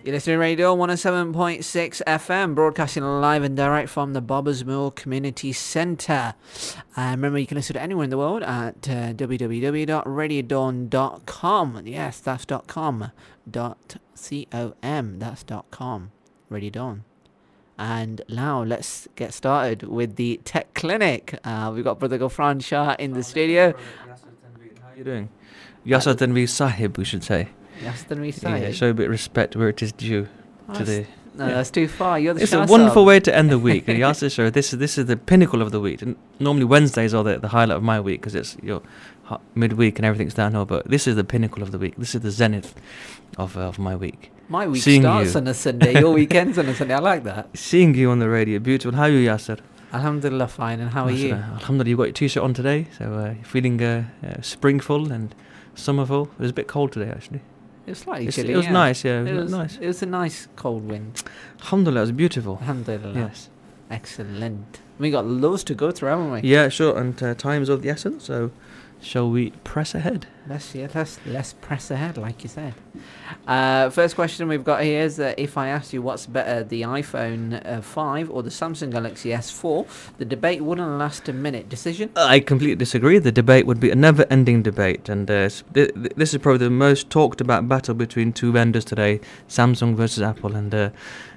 You're listening to Radio 107.6 FM, broadcasting live and direct from the Bobbers Mill Community Centre. Remember, you can listen to anywhere in the world at www.radiodawn.com. Yes, that's .com. .com. That's .com. Radio Dawn. And now let's get started with the Tech Clinic. We've got Brother Ghufran Shah in the studio. How are you doing? Yasar Tanveer Sahib, we should say. Yes, then we say. Yeah, show a bit of respect where it is due. No, that's too far. You're the It's Shah a wonderful sub. way to end the week. The Yasar show. This is the pinnacle of the week. And normally Wednesdays are the highlight of my week because it's your midweek and everything's downhill. But this is the pinnacle of the week. This is the zenith of my week. My week Seeing starts you. on a Sunday. Your weekend's on a Sunday. I like that. Seeing you on the radio, beautiful. How are you, Yasar? Alhamdulillah, fine. And how are you? Alhamdulillah, you got your t-shirt on today, so you're feeling springful and summerful. It was a bit cold today, actually. It was slightly chilly. It was yeah. nice, yeah. It was nice. It was a nice cold wind. Alhamdulillah, it was beautiful. Alhamdulillah. Yes. Excellent. We got loads to go through, haven't we? Yeah, sure. And time's of the essence, so shall we press ahead? Let's press ahead, like you said. First question we've got here is if I asked you what's better, the iPhone 5 or the Samsung Galaxy S4, the debate wouldn't last a minute. Decision? I completely disagree. The debate would be a never-ending debate, and this is probably the most talked about battle between two vendors today, Samsung versus Apple, and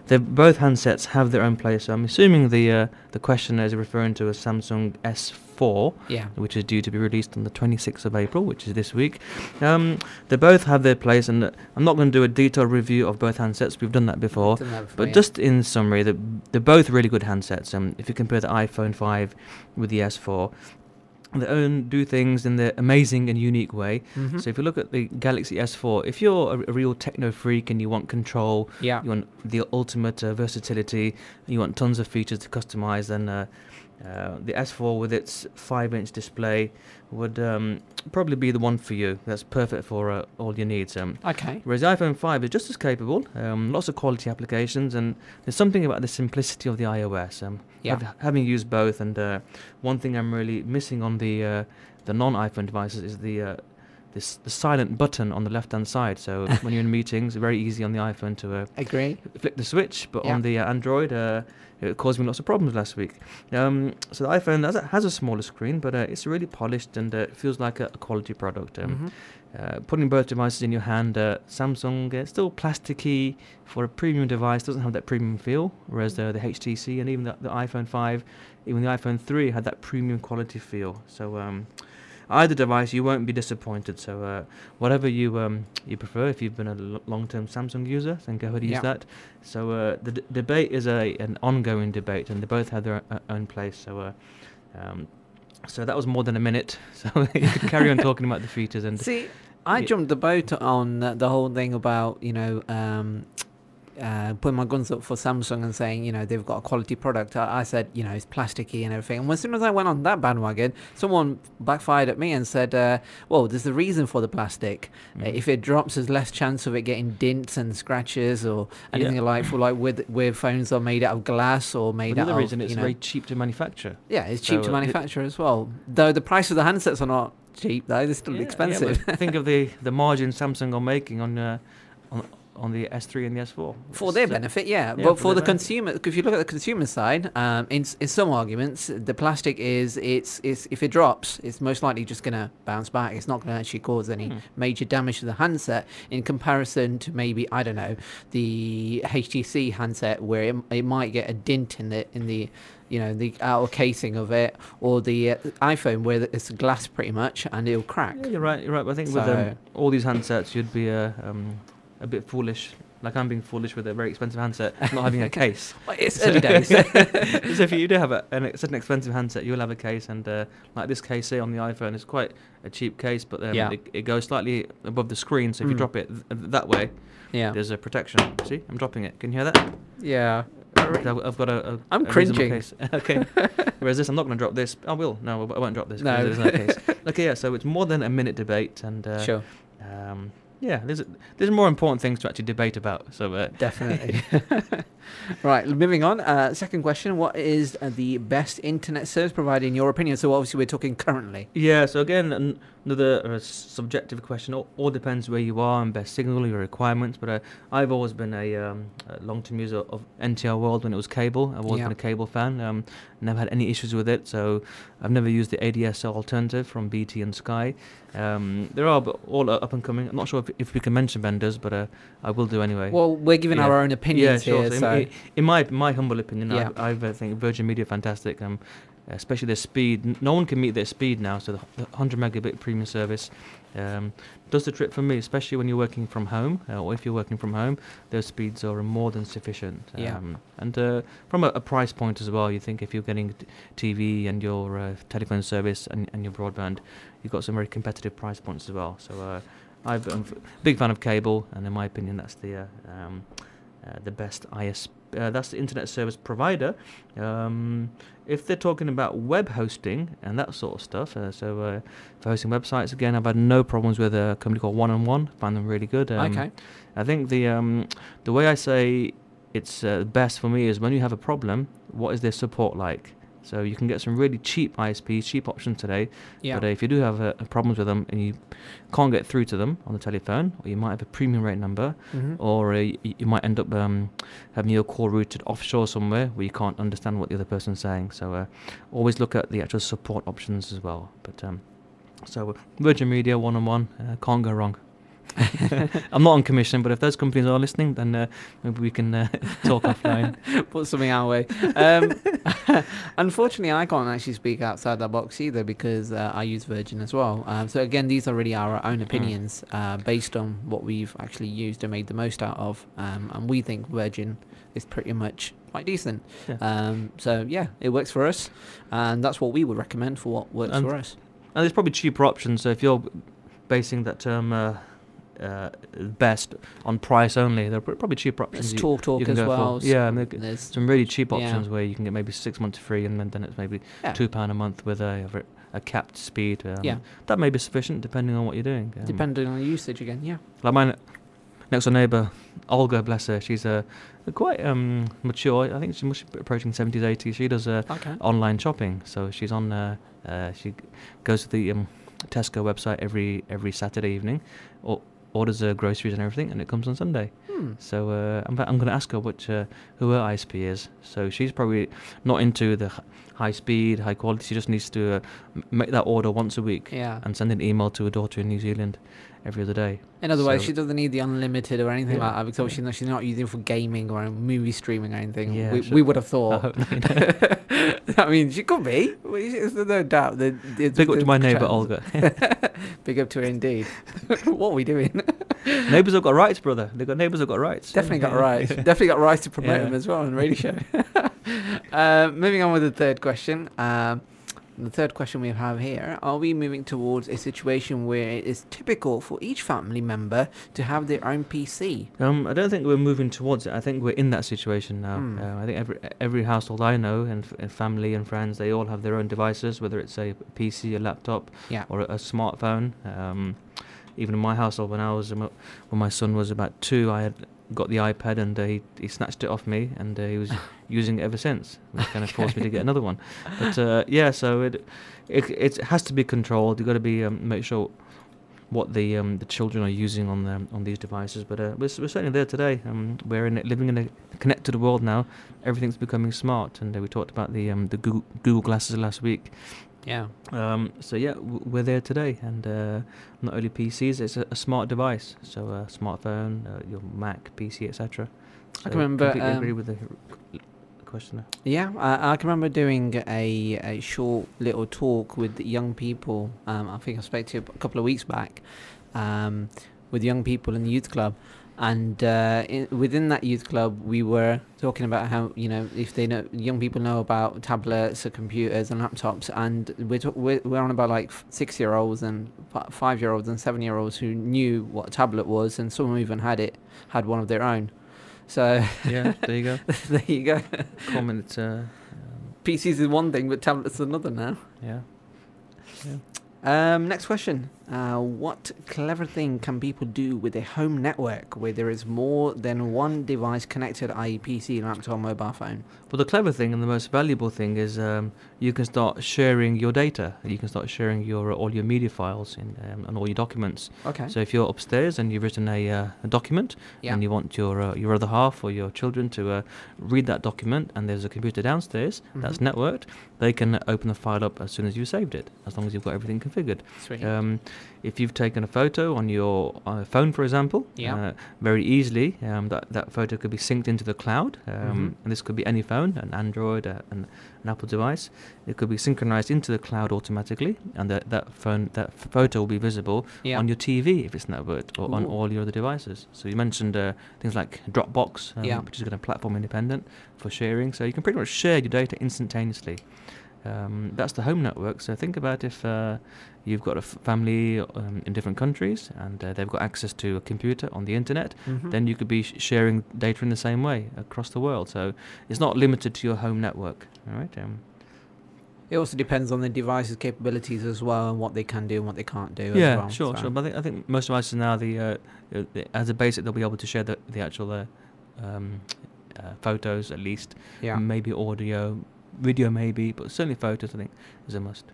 both handsets have their own place. So I'm assuming the questioner is referring to a Samsung S4, Yeah. which is due to be released on the 26th of April, which is this week. They both have their place, and I'm not going to do a detailed review of both handsets. We've done that before. But yeah. just in summary, they're both really good handsets. If you compare the iPhone 5 with the S4, they do things in their amazing and unique way. Mhm. So if you look at the Galaxy S4, if you're a real techno freak and you want control, Yeah. you want the ultimate versatility, you want tons of features to customize, then the S4 with its 5-inch display would probably be the one for you. That's perfect for all your needs. Okay. Whereas the iPhone 5 is just as capable, lots of quality applications, and there's something about the simplicity of the iOS. Yeah. Having used both, and one thing I'm really missing on the non-iPhone devices is the silent button on the left-hand side. So when you're in meetings, it's very easy on the iPhone to Agree. flick the switch, but Yeah. on the Android, it caused me lots of problems last week. So the iPhone has a smaller screen, but it's really polished and it feels like a quality product. Mhm. Putting both devices in your hand, Samsung still plasticky for a premium device, doesn't have that premium feel, whereas the HTC and even the iPhone 5, even the iPhone 3 had that premium quality feel. So either device, you won't be disappointed. So whatever you prefer, if you've been a long-term Samsung user, then go ahead and use Yeah. that. So the debate is an ongoing debate, and they both have their own place. So that was more than a minute. So you could carry on talking about the features. And See, I Yeah. jumped the boat on the whole thing about, putting my guns up for Samsung and saying, they've got a quality product. I said, it's plasticky and everything. And as soon as I went on that bandwagon, someone backfired at me and said, well, there's a reason for the plastic. If it drops, there's less chance of it getting dents and scratches or anything with phones are made out of glass or made out Another of, reason it's very cheap to manufacture. Yeah, it's cheap So, to manufacture as well. Though the price of the handsets are not cheap, though. They're still expensive. But think of the margin Samsung are making on the S3 and the S4. For their benefit, yeah. Yeah, But for for the their consumer, if you look at the consumer side, in some arguments, the plastic is if it drops, it's most likely just going to bounce back. It's not going to actually cause any major damage to the handset in comparison to maybe, I don't know, the HTC handset where it might get a dent in the the outer casing of it, or the iPhone where it's glass pretty much and it'll crack. Yeah, you're right. But I think with all these handsets, you'd be a bit foolish. Like I'm being foolish with a very expensive handset, not having a case. Well, it's early days. So if you do have such an expensive handset, you'll have a case, and like this case here on the iPhone is quite a cheap case, but it goes slightly above the screen, so if you drop it that way, there's a protection. See, I'm dropping it. Can you hear that? Yeah. I've got I'm a cringing. case. Okay. Whereas this, I'm not going to drop this. I will. No, I won't drop this. No. There's no case. Okay, yeah. So it's more than a minute debate, and Sure. Yeah, there's more important things to actually debate about. So Definitely. Right, moving on. Second question: what is the best internet service provider in your opinion? So obviously we're talking currently. Yeah, so again, another subjective question. All depends where you are and best signal, your requirements. But I've always been a long-term user of NTR World when it was cable. I've always been a cable fan. Never had any issues with it. So I've never used the ADSL alternative from BT and Sky. There are all up and coming. I'm not sure if we can mention vendors, but I will do anyway. Well, we're giving our own opinions here. So in my humble opinion, I think Virgin Media are fantastic. Especially their speed. No one can meet their speed now, so the 100 megabit premium service does the trick for me, especially when you're working from home, or if you're working from home, those speeds are more than sufficient. And from a price point as well, you think if you're getting TV and your telephone service and your broadband, you've got some very competitive price points as well. So I'm a big fan of cable, and in my opinion, that's the best ISP. That's the internet service provider. If they're talking about web hosting and that sort of stuff, for hosting websites, again, I've had no problems with a company called One on One. Find them really good. Okay. I think the way I say it's best for me is when you have a problem, what is their support like? So you can get some really cheap ISPs, cheap options today. Yeah. But if you do have problems with them and you can't get through to them on the telephone, or you might have a premium rate number, or you might end up having your call routed offshore somewhere where you can't understand what the other person's saying. So always look at the actual support options as well. But so Virgin Media, One on One, can't go wrong. I'm not on commission, but if those companies are listening, then maybe we can talk offline. Put something our way. Unfortunately, I can't actually speak outside that box either because I use Virgin as well. So again, these are really our own opinions based on what we've actually used and made the most out of. And we think Virgin is pretty much quite decent. So yeah, it works for us, and that's what we would recommend for what works for us. And there's probably cheaper options. So if you're basing that term best on price only, there are probably cheaper options. There's talk as well. Yeah, there's some really cheap options where you can get maybe 6 months free, and then it's maybe £2 a month with a capped speed. That may be sufficient depending on what you're doing. Depending on the usage again. Like my next door neighbour, Olga, bless her, she's quite mature. I think she must be approaching 70s, 80s. She does online shopping, so she's on. She goes to the Tesco website every Saturday evening, or orders her groceries and everything, and it comes on Sunday. So I'm going to ask her who her ISP is. So she's probably not into the high speed, high quality. She just needs to make that order once a week and send an email to her daughter in New Zealand every other day. In other words, she doesn't need the unlimited or anything like that, because she's not using it for gaming or movie streaming or anything. We would have thought. I mean, she could be. There's no doubt. Big up to my neighbour, Olga. Big up to her indeed. What are we doing? Neighbours have got rights, brother. They've got neighbours have got rights. Definitely got rights. Definitely got rights to promote them as well on the radio show. Moving on with the third question. The third question we have here: are we moving towards a situation where it is typical for each family member to have their own PC? I don't think we're moving towards it. I think we're in that situation now. I think every household I know and family and friends, they all have their own devices, whether it's a PC, a laptop, or a smartphone. Even in my household, when my son was about 2, I had got the iPad, and he snatched it off me, and he was using it ever since, which kind of forced me to get another one. But so it has to be controlled. You've got to be make sure what the children are using on these devices. But we're certainly there today. We're living in a connected world now. Everything's becoming smart, and we talked about the Google glasses last week. We're there today, and not only PCs, it's a smart device. So a smartphone, your Mac, PC, etc. So I can remember. Completely agree with the questioner. Yeah, I can remember doing a short little talk with young people. I think I spoke to you a couple of weeks back, with young people in the youth club. And within that youth club, we were talking about how, if young people know about tablets or computers and laptops, and we're on about like 6-year-olds and 5-year-olds and 7-year-olds who knew what a tablet was, and some even had one of their own. So yeah, there you go. There you go. Comment. PCs is one thing, but tablets is another now. Yeah. Next question. What clever thing can people do with a home network where there is more than one device connected, i.e. PC, laptop, mobile phone? Well, the clever thing and the most valuable thing is you can start sharing your data. You can start sharing your all your media files and all your documents. Okay. So if you're upstairs and you've written a document Yeah. and you want your other half or your children to read that document, and there's a computer downstairs that's networked, they can open the file up as soon as you saved it, as long as you've got everything configured. Sweet. If you've taken a photo on your phone, for example, Yeah. very easily that photo could be synced into the cloud, and this could be any phone, an Android, an Apple device. It could be synchronized into the cloud automatically, and that photo will be visible Yeah. on your TV if it's networked, or on Ooh. all your other devices. So you mentioned things like Dropbox, Yeah. which is kind of platform independent for sharing. So you can pretty much share your data instantaneously. That's the home network. So think about if you've got a family in different countries and they've got access to a computer on the internet, then you could be sharing data in the same way across the world. So it's not limited to your home network. All right. It also depends on the device's capabilities as well, and what they can do and what they can't do as Yeah, well. sure, so. sure. But I think most devices now, as a basic, they'll be able to share the actual photos at least. Yeah. Maybe audio, video maybe, but certainly photos I think is a must.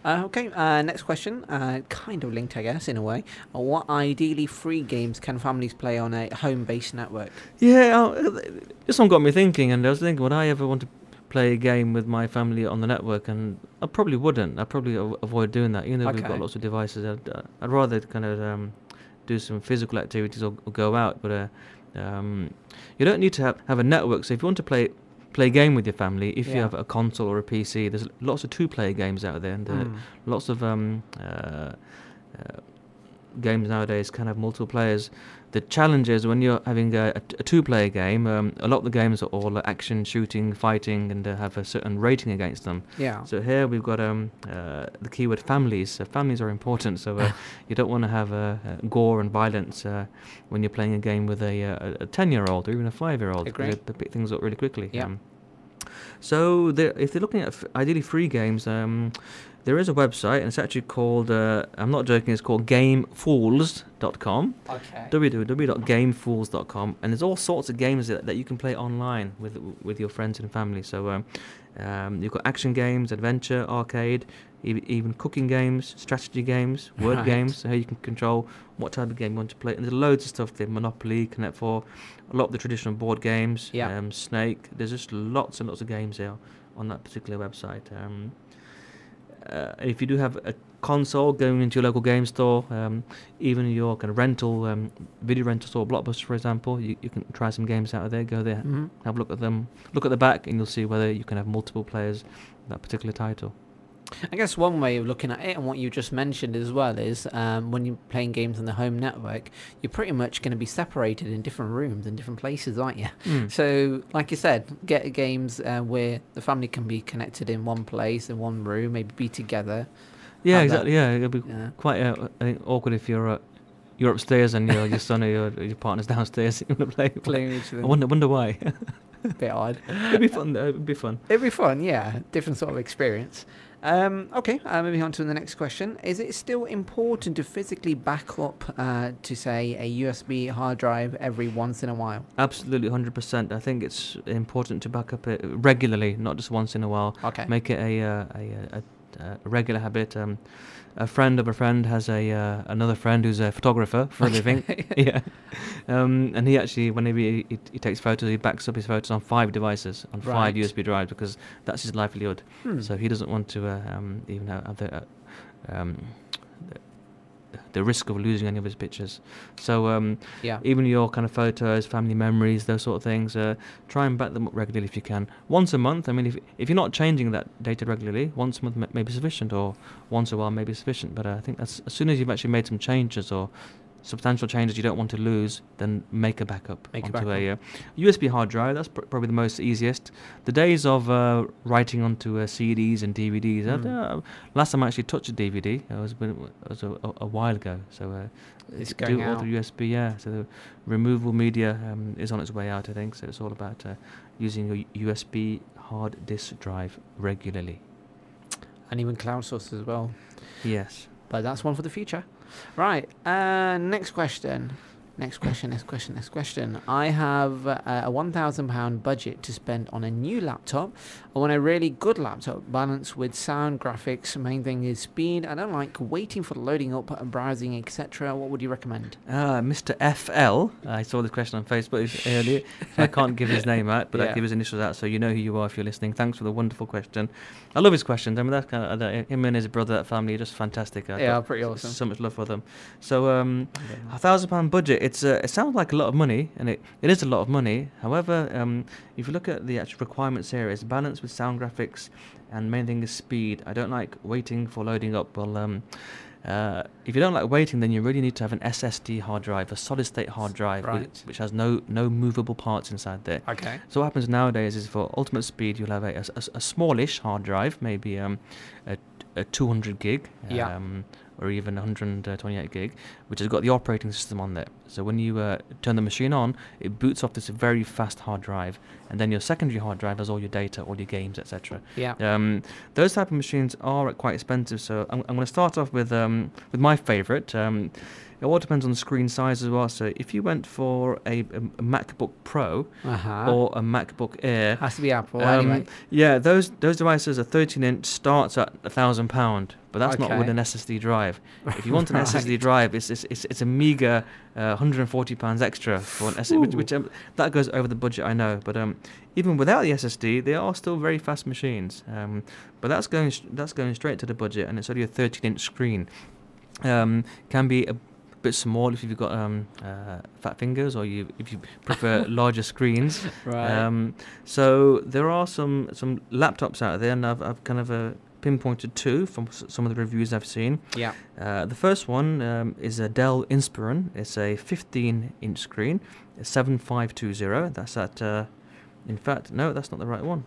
Okay, next question. Kind of linked, I guess, in a way. What ideally free games can families play on a home-based network? Yeah, this one got me thinking, and I was thinking, would I ever want to play a game with my family on the network? And I probably wouldn't. I'd probably avoid doing that, even though we've got Okay. lots of devices. I'd rather kind of do some physical activities or go out, but you don't need to have a network. So if you want to play a game with your family, if you Yeah. have a console or a PC, there's lots of two-player games out there, and lots of games nowadays can have multiple players. The challenge is when you're having a two-player game, a lot of the games are all action, shooting, fighting, and have a certain rating against them. Yeah. So here we've got the keyword families. So families are important. So you don't want to have gore and violence when you're playing a game with a 10-year-old or even a 5-year-old. Agree. Because they pick things up really quickly. Yeah. So if they're looking at ideally free games, there is a website, and it's actually called, I'm not joking, it's called gamefools.com. Okay. www.gamefools.com, and there's all sorts of games that you can play online with your friends and family. So you've got action games, adventure, arcade, even cooking games, strategy games, word Right. games, so how you can control what type of game you want to play. And there's loads of stuff there: Monopoly, Connect 4, a lot of the traditional board games, Yeah. Snake. There's just lots and lots of games here on that particular website. If you do have a console, going into your local game store, even your kind of rental, video rental store, Blockbuster, for example, you can try some games out of there. Go there, have a look at them, look at the back, and you'll see whether you can have multiple players that particular title. I guess one way of looking at it, and what you just mentioned as well, is when you're playing games on the home network, you're pretty much going to be separated in different rooms and different places, aren't you? So, like you said, get games where the family can be connected in one place, in one room, maybe be together. Yeah, Have exactly. that. Yeah, it'll be Yeah. quite I think awkward if you're upstairs and your son or your partner's downstairs. You want to play. Playing with each I other. wonder why. Bit odd. It'd be fun. Though. It'd be fun. It'd be fun, yeah. Different sort of experience. Okay, moving on to the next question. Is it still important to physically back up to, say, a USB hard drive every once in a while? Absolutely, 100%. I think it's important to back up it regularly, not just once in a while. Okay. Make it a regular habit. A friend of a friend has another friend who's a photographer for a living. Yeah, and he actually, whenever he takes photos, he backs up his photos on 5 devices, on 5 Right. USB drives, because that's his livelihood. So he doesn't want to even have the risk of losing any of his pictures. So Yeah. even your kind of photos, family memories, those sort of things, try and back them up regularly if you can. Once a month, I mean, if you're not changing that data regularly, once a month may be sufficient, or once a while may be sufficient. But I think as soon as you've actually made some changes or substantial changes you don't want to lose, then make a backup onto a USB hard drive. That's probably the most easiest. The days of writing onto CDs and DVDs, last time I actually touched a DVD, it was a while ago. So It's do going it all out. through USB, yeah. So the removable media is on its way out, I think. So it's all about using a USB hard disk drive regularly. And even cloud sources as well. Yes. But that's one for the future. Right. Next question. Next question. I have a £1,000 budget to spend on a new laptop. I want a really good laptop, balanced with sound, graphics. Main thing is speed. I don't like waiting for loading up and browsing, etc. What would you recommend? Mr. FL, I saw this question on Facebook earlier, so I can't give his name out, but I give his initials out, so you know who you are if you're listening. Thanks for the wonderful question. I love his questions. I mean, that's kind of, him and his brother, that family, are just fantastic. Pretty awesome. So much love for them. So, £1,000 budget. It sounds like a lot of money, and it is a lot of money. However, if you look at the actual requirements here, it's balanced with sound, graphics, and main thing is speed. I don't like waiting for loading up. Well, if you don't like waiting, then you really need to have an SSD hard drive, a solid state hard drive, which has no movable parts inside there. Okay. So what happens nowadays is for ultimate speed, you'll have a smallish hard drive, maybe a 200 gig. Or even 128 gig, which has got the operating system on there. So when you turn the machine on, it boots off this very fast hard drive, and then your secondary hard drive has all your data, all your games, etc. Yeah. Those type of machines are quite expensive, so I'm going to start off with my favorite. It all depends on the screen size as well. So if you went for a MacBook Pro or a MacBook Air, has to be Apple anyway. Yeah, those devices, a 13-inch starts at £1,000, but that's not with an SSD drive. If you want an SSD drive, it's a meager £140 extra for an SSD, which that goes over the budget, I know. But even without the SSD, they are still very fast machines. But that's going straight to the budget, and it's only a 13-inch screen. Can be a bit small if you've got fat fingers, or if you prefer larger screens. Right. So there are some laptops out there, and I've kind of pinpointed two from some of the reviews I've seen. Yeah. The first one is a Dell Inspiron. It's a 15-inch screen, 7520. That's at. In fact, no, that's not the right one.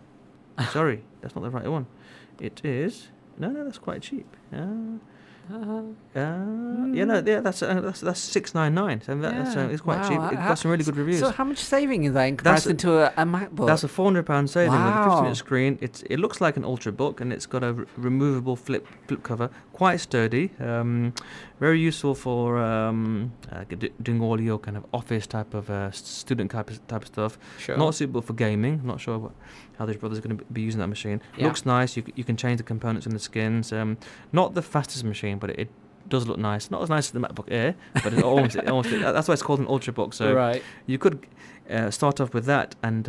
Sorry, that's not the right one. It is. No, that's quite cheap. That's $699. So it's quite cheap. It's got some really good reviews. So how much saving is that in comparison to a MacBook? That's a £400 saving with a 15-inch screen. It looks like an Ultrabook, and it's got a removable flip cover. Quite sturdy. Very useful for doing all your kind of office type of student type of stuff. Sure. Not suitable for gaming. Not sure how this brother's going to be using that machine. Looks nice. You can change the components and the skins. Not the fastest machine, but it does look nice. Not as nice as the MacBook Air, but it almost that's why it's called an Ultrabook. So you could start off with that, and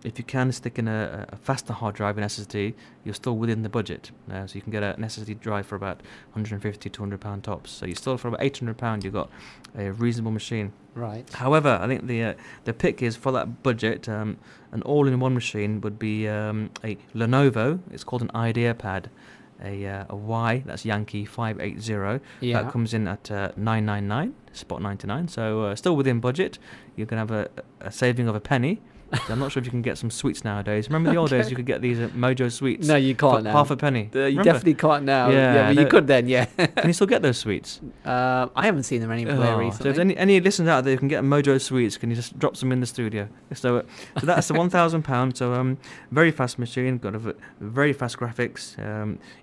if you can stick in a faster hard drive, an SSD, you're still within the budget. So you can get an SSD drive for about £150, £200 tops. So you still, for about £800, you've got a reasonable machine. Right. However, I think the pick is for that budget. An all-in-one machine would be a Lenovo. It's called an IdeaPad. A Y, that's Yankee 580. That comes in at $999, spot 99. So still within budget. You can have a saving of a penny. I'm not sure if you can get some sweets nowadays. Remember the old days, you could get these Mojo sweets? No, you can't now. Half a penny. You definitely can't now. Yeah, but you could then, yeah. Can you still get those sweets? I haven't seen them anywhere recently. So if any listeners out there who can get Mojo sweets, can you just drop some in the studio? So that's the £1,000. So very fast machine, got a very fast graphics.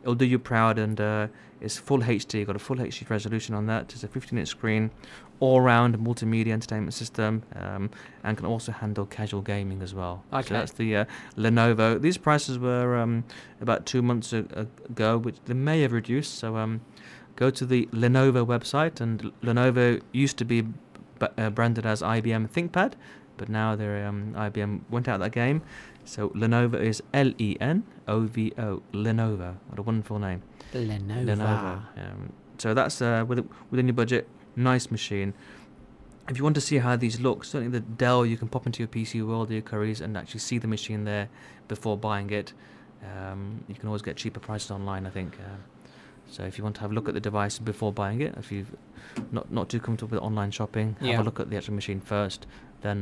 It'll do you proud, and it's full HD. Got a full HD resolution on that. It's a 15-inch screen, all-round multimedia entertainment system, and can also handle casual gaming as well. Okay. So that's the Lenovo. These prices were about 2 months ago, which they may have reduced. So go to the Lenovo website, and Lenovo used to be branded as IBM ThinkPad, but now they're IBM went out of that game. So Lenovo is Lenovo. Lenovo. What a wonderful name. Lenovo. So that's within your budget. Nice machine. If you want to see how these look, certainly the Dell, you can pop into your PC World or your Currys and actually see the machine there before buying it. You can always get cheaper prices online, I think. So if you want to have a look at the device before buying it, if you've not too comfortable with online shopping, have a look at the actual machine first. then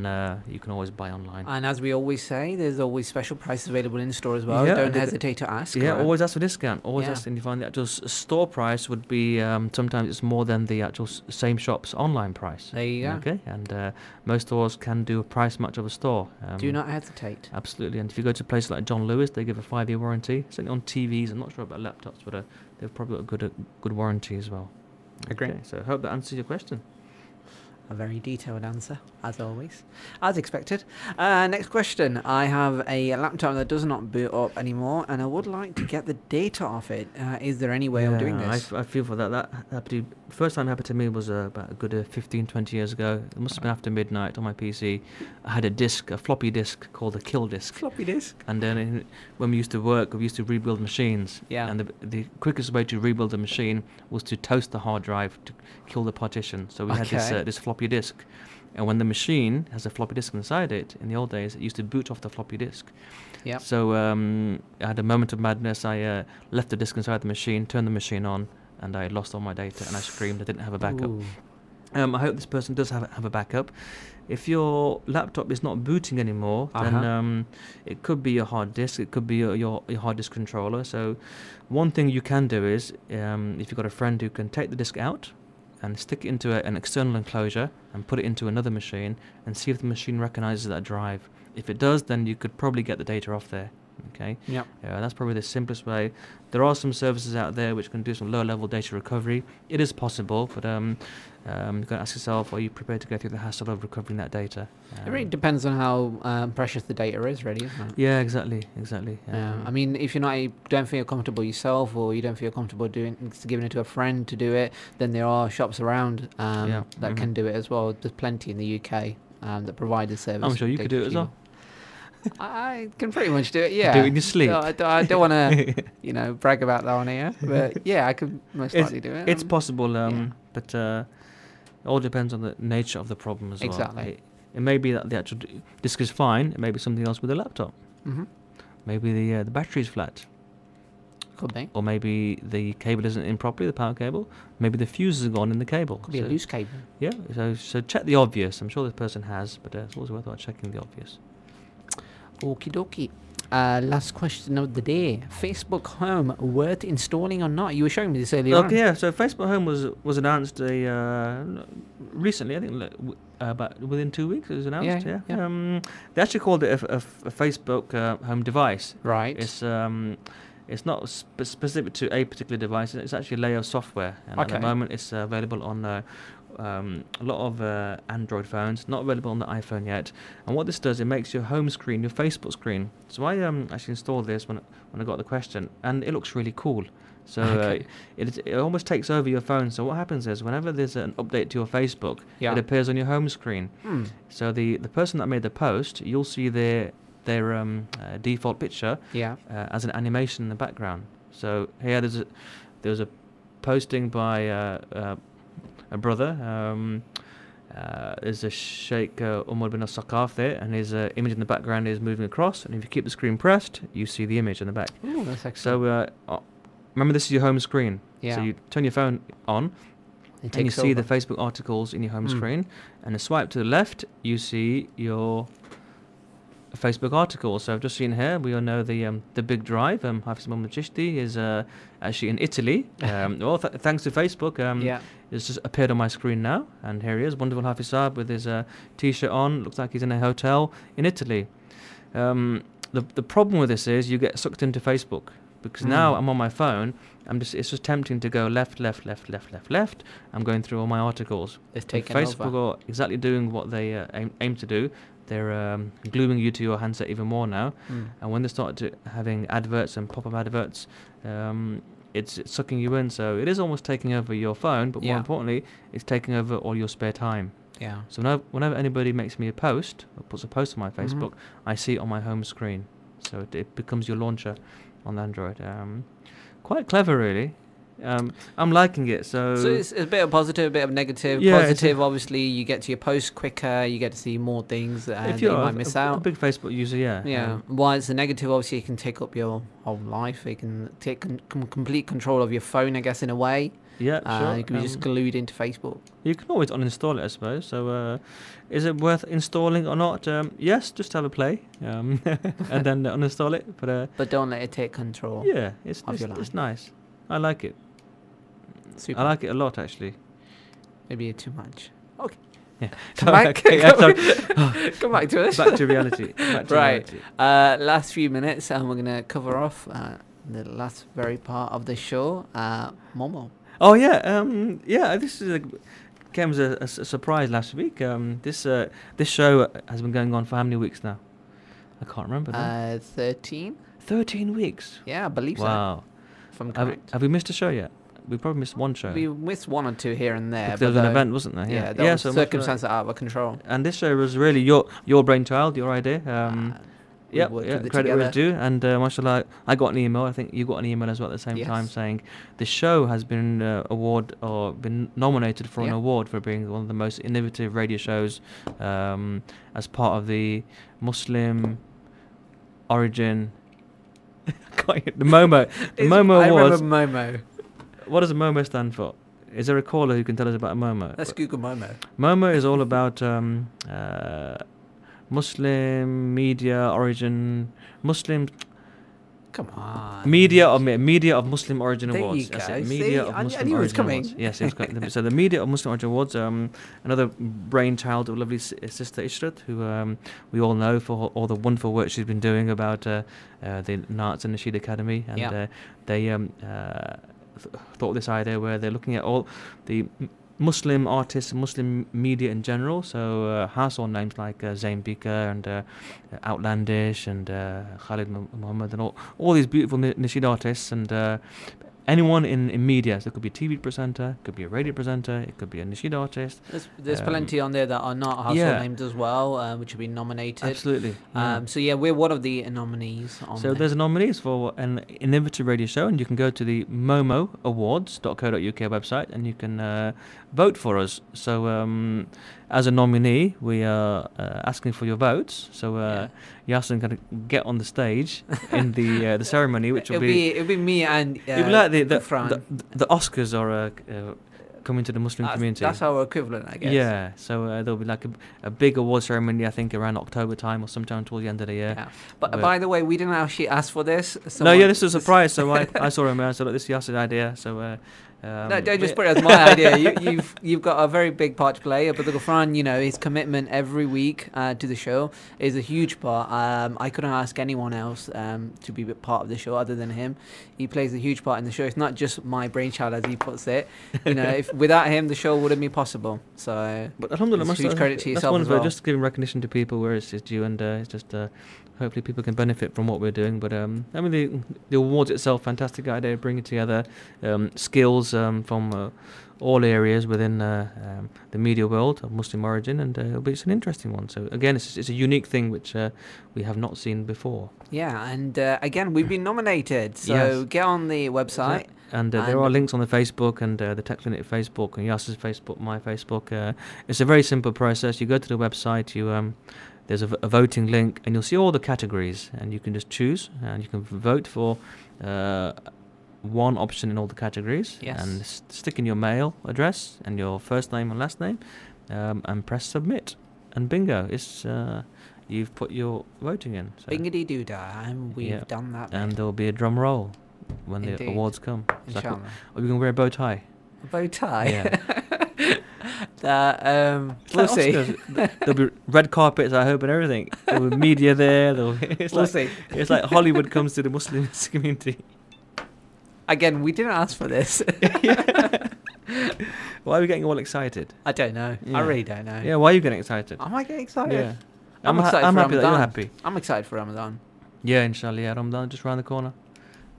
you can always buy online. And as we always say, there's always special prices available in store as well. Yeah, Don't hesitate to ask. Yeah, always ask for discount. Always Yeah. ask, and you find the actual store price would be sometimes it's more than the actual same shop's online price. There you go. Okay, and most stores can do a price match of a store. Do not hesitate. Absolutely, and if you go to a place like John Lewis, they give a 5-year warranty. Certainly on TVs, I'm not sure about laptops, but they've probably got a good warranty as well. Agree. Okay, so I hope that answers your question. A very detailed answer, as always. As expected. Next question. I have a laptop that does not boot up anymore, and I would like to get the data off it. Is there any way of doing this? I feel for that. That happened first time it happened to me was about a good 15, 20 years ago. It must have been after midnight on my PC. I had a floppy disk called a kill disk. Floppy disk? And then when we used to work, we used to rebuild machines. Yeah. And the quickest way to rebuild a machine was to toast the hard drive to kill the partition. So we had this floppy disk. And when the machine has a floppy disk inside it, in the old days, it used to boot off the floppy disk. Yeah. So I had a moment of madness. I left the disk inside the machine, turned the machine on, and I lost all my data, and I screamed. I didn't have a backup. I hope this person does have a backup. If your laptop is not booting anymore, then it could be your hard disk. It could be your hard disk controller. So one thing you can do is, if you've got a friend who can take the disk out and stick it into an external enclosure and put it into another machine and see if the machine recognizes that drive. If it does, then you could probably get the data off there. Okay. Yeah. That's probably the simplest way. There are some services out there which can do some low-level data recovery. It is possible, but you've got to ask yourself: are you prepared to go through the hassle of recovering that data? It really depends on how precious the data is, really, isn't it? Yeah, exactly. I mean, if you don't feel comfortable yourself, or you don't feel comfortable giving it to a friend to do it, then there are shops around that can do it as well. There's plenty in the UK that provide the service. I'm sure you could do it as well. I can pretty much do it, yeah. Do it in your sleep. I don't want to, brag about that on here, but yeah, I could most likely do it. It's possible, but it all depends on the nature of the problem as well. Exactly. It may be that the actual disk is fine. It may be something else with the laptop. Mm-hmm. Maybe the battery's flat. Could be. Or maybe the cable isn't in properly, the power cable. Maybe the fuse has gone in the cable. Could be a loose cable. Yeah, so check the obvious. I'm sure this person has, but it's always worthwhile checking the obvious. Okie dokie. Last question of the day. Facebook Home, worth installing or not? You were showing me this earlier on. Okay, yeah. So Facebook Home was announced recently. I think about within 2 weeks it was announced. Yeah. They actually called it a Facebook Home device. Right. It's not specific to a particular device. It's actually a layer of software, and at the moment it's available on a lot of Android phones, not available on the iPhone yet. And what this does, it makes your home screen your Facebook screen. So I actually installed this when I got the question, and it looks really cool. So it almost takes over your phone. So what happens is whenever there's an update to your Facebook, it appears on your home screen. So the person that made the post, you'll see their default picture as an animation in the background. So here there was a posting by a brother. There's a Sheikh Umar bin al-Saqaf there, and his image in the background is moving across, and if you keep the screen pressed, you see the image in the back. Oh, that's excellent. So remember, this is your home screen. Yeah. So you turn your phone on, and you see the Facebook articles in your home screen, and a swipe to the left, you see your Facebook article. So I've just seen here, we all know the big drive. Hafiz Mohammed Chishti is actually in Italy. Well, thanks to Facebook, it's just appeared on my screen now, and here he is, wonderful Hafiz Saab with his t-shirt on. Looks like he's in a hotel in Italy. The problem with this is you get sucked into Facebook, because now I'm on my phone. It's just tempting to go left. I'm going through all my articles. It's taken Facebook are exactly doing what they aim to do. They're gluing you to your handset even more now, and when they start having adverts and pop-up adverts, it's sucking you in. So it is almost taking over your phone, but more importantly, it's taking over all your spare time. Yeah. So whenever anybody makes me a post or puts a post on my Facebook, I see it on my home screen. So it becomes your launcher on Android. Quite clever, really. I'm liking it. So it's a bit of positive, a bit of negative. Yeah, Positive, obviously, you get to your posts quicker, you get to see more things if that you're you might miss a out. big Facebook user, yeah. Yeah. While it's a negative, obviously, it can take up your whole life. It can take complete control of your phone, I guess, in a way. Yeah, sure. You can be just glued into Facebook. You can always uninstall it, I suppose. So, is it worth installing or not? Yes, just have a play, and then uninstall it. But don't let it take control. Yeah, of your life. it's nice. I like it. Super. I like it a lot, actually. Maybe too much. Okay. Yeah. Come back. Come back to us. Back to reality. Right. Last few minutes, and we're gonna cover off the last very part of the show. Momo. Oh yeah, This is came as a surprise last week. This show has been going on for how many weeks now? I can't remember. 13. 13 weeks. Yeah, I believe so. Wow. If I'm correct. Have we missed a show yet? We probably missed one show. We missed one or two here and there. Because there was an event, wasn't there? Yeah, Yeah. so circumstances out of our control. And this show was really your brainchild, your idea. Yeah, credit where it's due. And mashallah, I got an email. I think you got an email as well at the same time saying the show has been been nominated for an award for being one of the most innovative radio shows as part of the Muslim origin. The MOMO. The MOMO Awards. I remember MOMO. What does a MOMO stand for? Is there a caller who can tell us about a MOMO? Let's Google MOMO. MOMO is all about Muslim media origin, Muslim. Come on. Media of Muslim origin there awards. You go. That's it. Media of Muslim origin awards. Yes, it's so the Media of Muslim origin awards. Another brainchild of lovely sister Ishrat, who we all know for all the wonderful work she's been doing about the Naats and Nasheed Academy, and they thought of this idea where they're looking at all the Muslim artists, Muslim media in general, so household names like Zayn Bika and Outlandish and Khalid Muhammad and all these beautiful nasheed artists, and anyone in media. So it could be a TV presenter, it could be a radio presenter, it could be a nasheed artist. There's plenty on there that are not household names as well, which have been nominated. Absolutely. So we're one of the nominees on So there's nominees for an innovative radio show, and you can go to the momoawards.co.uk website and you can vote for us. So as a nominee, we are asking for your votes. So Yasar can get on the stage in the ceremony, which it'll be me and it'll be like the Ghufran. The Oscars are coming to the Muslim community. That's our equivalent, I guess. Yeah, so there'll be like a big award ceremony, I think, around October time or sometime towards the end of the year. Yeah. But by the way, we didn't actually ask for this. This was a surprise. So I saw him and I said, look, this is Yasser's idea. So no, don't just put it as my idea. You've got a very big part to play. But the Ghufran, his commitment every week to the show is a huge part. I couldn't ask anyone else to be a part of the show other than him. He plays a huge part in the show. It's not just my brainchild, as he puts it. If without him, the show wouldn't be possible. So, but alhamdulillah, huge credit to yourself as well. Just giving recognition to people where it's due, and it's just hopefully people can benefit from what we're doing. But the awards itself, fantastic idea, bringing together skills from all areas within the media world of Muslim origin, and it's an interesting one. So again, it's a unique thing which we have not seen before. Yeah, and again, we've been nominated. So get on the website. And there are links on the Facebook and the Tech Clinic Facebook and Yasser's Facebook, my Facebook. It's a very simple process. You go to the website, there's a voting link, and you'll see all the categories, and you can just choose, and you can vote for one option in all the categories, and stick in your mail address and your first name and last name, and press submit, and bingo, it's you've put your voting in. So Bingity doodah, and we've done that. And there'll be a drum roll when the awards come. Inshallah. Are we going to wear a bow tie? A bow tie? Yeah. We'll see. There'll be red carpets, I hope, and everything. There'll be media there. We'll see. It's like Hollywood comes to the Muslim community. Again, we didn't ask for this. Why are we getting all excited? I don't know. Yeah. I really don't know. Yeah, why are you getting excited? Am I getting excited? Yeah. I'm excited I'm for happy Ramadan. that you're happy. I'm excited for Ramadan. Yeah, inshallah. Yeah, Ramadan just around the corner.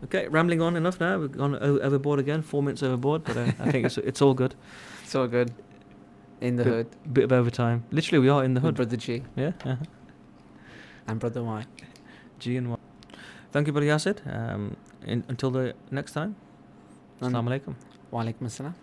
Okay, rambling on enough now. We've gone overboard again. 4 minutes overboard, but I think it's all good. It's all good. In the hood. Bit of overtime. Literally, we are in the hood. Brother G. Yeah. And Brother Y. G and Y. Thank you, Brother Yasser. Until the next time. Assalamu alaikum. Wa alaikum assalam.